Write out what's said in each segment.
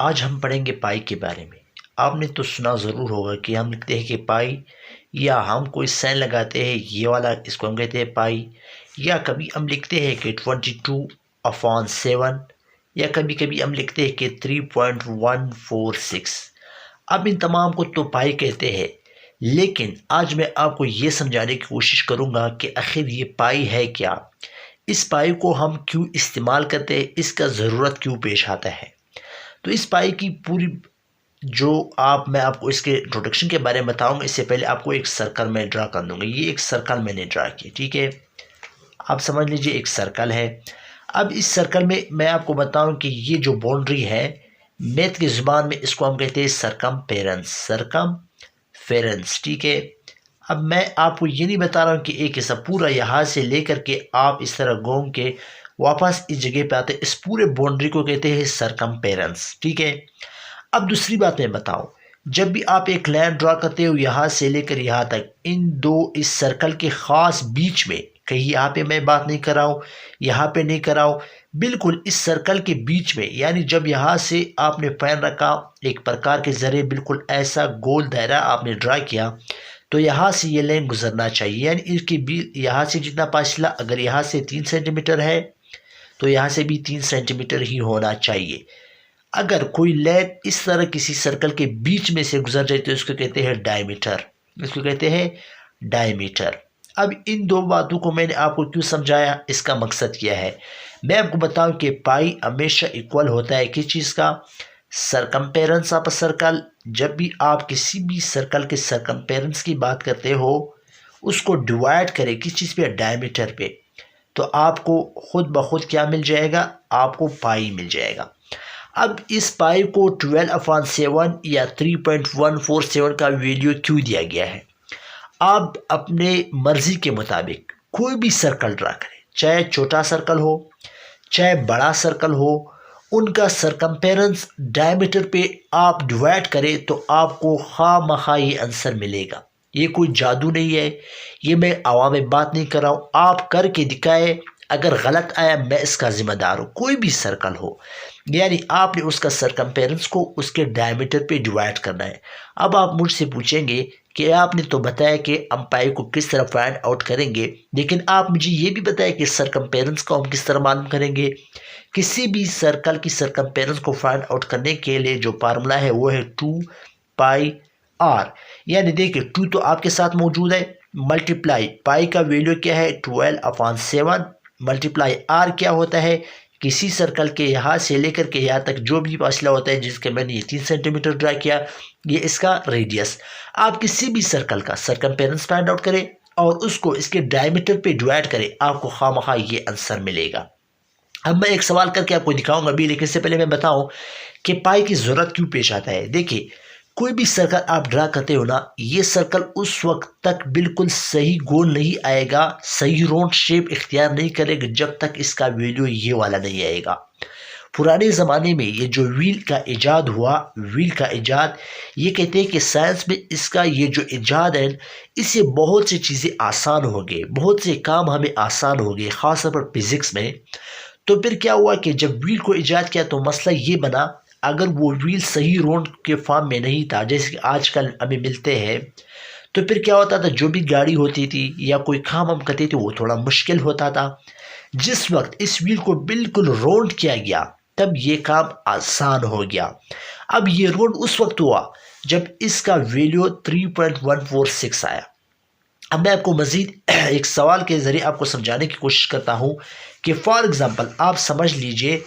आज हम पढ़ेंगे पाई के बारे में। आपने तो सुना ज़रूर होगा कि हम लिखते हैं कि पाई, या हम कोई साइन लगाते हैं ये वाला, इसको हम कहते हैं पाई। या कभी हम लिखते हैं कि 22/7, या कभी कभी हम लिखते हैं कि 3.146। अब इन तमाम को तो पाई कहते हैं, लेकिन आज मैं आपको ये समझाने की कोशिश करूँगा कि आखिर ये पाई है क्या, इस पाई को हम क्यों इस्तेमाल करते हैं, इसका ज़रूरत क्यों पेश आता है। तो इस पाई की पूरी जो मैं आपको इसके इंट्रोडक्शन के बारे में बताऊंगा, इससे पहले आपको एक सर्कल में ड्रा कर दूंगा। ये एक सर्कल मैंने ड्रा किया, ठीक है। आप समझ लीजिए एक सर्कल है। अब इस सर्कल में मैं आपको बताऊं कि ये जो बाउंड्री है, मैथ की ज़ुबान में इसको हम कहते हैं सरकमफेरेंस, सरकमफेरेंस, ठीक है। अब मैं आपको ये नहीं बता रहा हूँ कि एक ऐसा पूरा यहाँ से लेकर के आप इस तरह घूम के वापस इस जगह पे आते, इस पूरे बाउंड्री को कहते हैं सरकमफेरेंस, ठीक है। अब दूसरी बात मैं बताऊं, जब भी आप एक लाइन ड्रा करते हो यहाँ से लेकर यहाँ तक, इन दो इस सर्कल के खास बीच में, कहीं यहाँ पे मैं बात नहीं कर रहा हूँ, यहाँ पे नहीं कर रहा हूँ, बिल्कुल इस सर्कल के बीच में, यानी जब यहाँ से आपने पेन रखा, एक प्रकार के जरिए बिल्कुल ऐसा गोल दायरा आपने ड्रा किया, तो यहाँ से ये लाइन गुजरना चाहिए। यानी इसके बीच यहाँ से जितना फासला, अगर यहाँ से 3 सेंटीमीटर है तो यहाँ से भी 3 सेंटीमीटर ही होना चाहिए। अगर कोई लाइन इस तरह किसी सर्कल के बीच में से गुजर जाए तो इसको कहते हैं डायमीटर, इसको कहते हैं डायमीटर। अब इन दो बातों को मैंने आपको क्यों समझाया, इसका मकसद क्या है, मैं आपको बताऊं कि पाई हमेशा इक्वल होता है किस चीज़ का, सरकमफेरेंस ऑफ सर्कल। जब भी आप किसी भी सर्कल के सरकमफेरेंस की बात करते हो, उसको डिवाइड करें किस चीज़ पे, डायमीटर पे, तो आपको खुद ब खुद क्या मिल जाएगा, आपको पाई मिल जाएगा। अब इस पाई को 12/7 या 3.147 का वैल्यू क्यों दिया गया है। आप अपने मर्जी के मुताबिक कोई भी सर्कल ड्रा करें, चाहे छोटा सर्कल हो चाहे बड़ा सर्कल हो, उनका सरकमफेरेंस डायमीटर पे आप डिवाइड करें तो आपको खामखा ये आंसर मिलेगा। ये कोई जादू नहीं है, ये मैं आवाम में बात नहीं कर रहा हूँ, आप करके दिखाए। अगर गलत आया मैं इसका जिम्मेदार हूँ, कोई भी सर्कल हो, यानी आपने उसका सरकमफेरेंस को उसके डायमीटर पे डिवाइड करना है। अब आप मुझसे पूछेंगे कि आपने तो बताया कि हम पाई को किस तरह फाइंड आउट करेंगे, लेकिन आप मुझे ये भी बताया कि सरकमफेरेंस को हम किस तरह मालूम करेंगे। किसी भी सर्कल की सरकमफेरेंस को फाइंड आउट करने के लिए जो फार्मूला है वो है 2πr। यानी देखिए 2 तो आपके साथ मौजूद है, मल्टीप्लाई पाई का वैल्यू क्या है 12/7, मल्टीप्लाई आर क्या होता है, किसी सर्कल के यहाँ से लेकर के यहाँ तक जो भी फासला होता है, जिसके मैंने ये 3 सेंटीमीटर ड्रा किया, ये इसका रेडियस। आप किसी भी सर्कल का सरकमफेरेंस फाइंड आउट करें और उसको इसके डायमीटर पे डिवाइड करें, आपको खामखा ये आंसर मिलेगा। अब मैं एक सवाल करके आपको दिखाऊंगा अभी, लेकिन इससे पहले मैं बताऊं कि पाई की जरूरत क्यों पेश आता है। देखिए कोई भी सर्कल आप ड्रा करते हो ना, ये सर्कल उस वक्त तक बिल्कुल सही गोल नहीं आएगा, सही राउंड शेप इख्तियार नहीं करेगा जब तक इसका वैल्यू ये वाला नहीं आएगा। पुराने ज़माने में ये जो व्हील का इजाद हुआ, व्हील का इजाद, ये कहते हैं कि साइंस में इसका ये जो इजाद है, इससे बहुत सी चीज़ें आसान हो गई, बहुत से काम हमें आसान हो गए, ख़ासतौर पर फिज़िक्स में। तो फिर क्या हुआ कि जब व्हील को इजाद किया तो मसला ये बना, अगर वो व्हील सही राउंड के फॉर्म में नहीं था जैसे कि आजकल हमें मिलते हैं, तो फिर क्या होता था, जो भी गाड़ी होती थी या कोई काम हम करते थे वो थोड़ा मुश्किल होता था। जिस वक्त इस व्हील को बिल्कुल राउंड किया गया तब ये काम आसान हो गया। अब ये राउंड उस वक्त हुआ जब इसका वैल्यू 3.146 आया। अब मैं आपको मजीद एक सवाल के ज़रिए आपको समझाने की कोशिश करता हूँ कि फॉर एग्ज़ाम्पल आप समझ लीजिए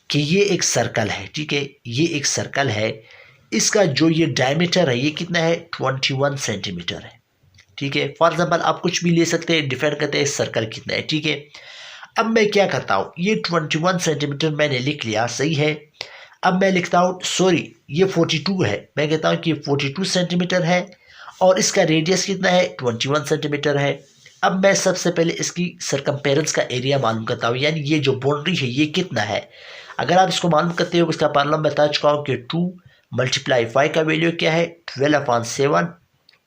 कि ये एक सर्कल है, ठीक है, ये एक सर्कल है, इसका जो ये डायमीटर है ये कितना है 21 सेंटीमीटर है, ठीक है। फॉर एग्जांपल आप कुछ भी ले सकते हैं, डिफाइन करते हैं सर्कल कितना है, ठीक है। अब मैं क्या करता हूँ, ये 21 सेंटीमीटर मैंने लिख लिया, सही है। अब मैं लिखता हूँ, सॉरी ये 42 है, मैं कहता हूँ कि 42 सेंटीमीटर है और इसका रेडियस कितना है 21 सेंटीमीटर है। अब मैं सबसे पहले इसकी सरकमफेरेंस का एरिया मालूम करता हूँ, यानी ये जो बाउंड्री है ये कितना है। अगर आप इसको मालूम करते हो, इसका फार्मूला बता चुका हूँ कि 2 मल्टीप्लाई 5 का वैल्यू क्या है 12/7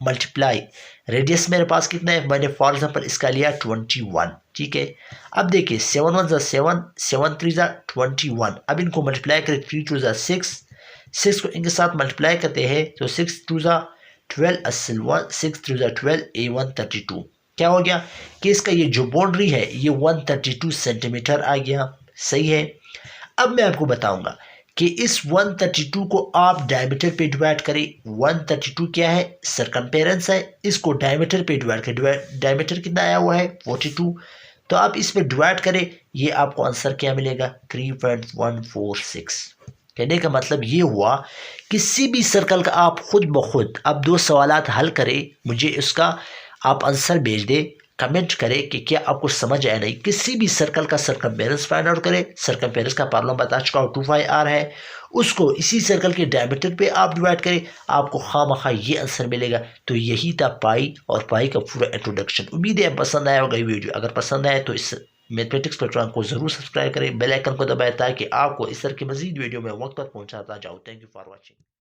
मल्टीप्लाई रेडियस मेरे पास कितना है, मैंने फॉर एग्जाम्पल इसका लिया 21, ठीक है। अब देखिए 7 1 7, 7 3 21, अब इनको मल्टीप्लाई करें 3 2 6, 6 को इनके साथ मल्टीप्लाई करते हैं तो 6 टू ज़ा 12 असल 1, 6 टू ज़ा 12 A132। क्या हो गया कि इसका ये जो बाउंड्री है ये 132 सेंटीमीटर आ गया। सही है। अब मैं आपको बताऊंगा कि इस 132 को आप डायमीटर पे डिवाइड करें। 132 क्या है, सरकमफेरेंस है, इसको डायमीटर पे डिवाइड करें। डायमीटर कितना आया हुआ है 42, तो आप इसमें डिवाइड करें, ये आपको आंसर क्या मिलेगा 3.146। कहने का मतलब ये हुआ किसी भी सर्कल का आप खुद ब खुद अब 2 सवालात हल करें, मुझे इसका आप आंसर भेज दें, कमेंट करें कि क्या आपको समझ आया नहीं। किसी भी सर्कल का सरकमफेरेंस फाइंड आउट करें। सरकमफेरेंस का प्रॉब्लम बता चुका हूँ 2πr है, उसको इसी सर्कल के डायमीटर पे आप डिवाइड करें, आपको खामखा ये आंसर मिलेगा। तो यही था पाई और पाई का पूरा इंट्रोडक्शन। उम्मीद है पसंद आया होगा ये वीडियो। अगर पसंद आए तो इस मैथमेटिक्स प्लेटफॉर्म को जरूर सब्सक्राइब करें, बेल आइकन को दबाएं ताकि आपको इस तरह की मजीद वीडियो में वक्त पर पहुंचाता जाऊँ। Thank you for watching.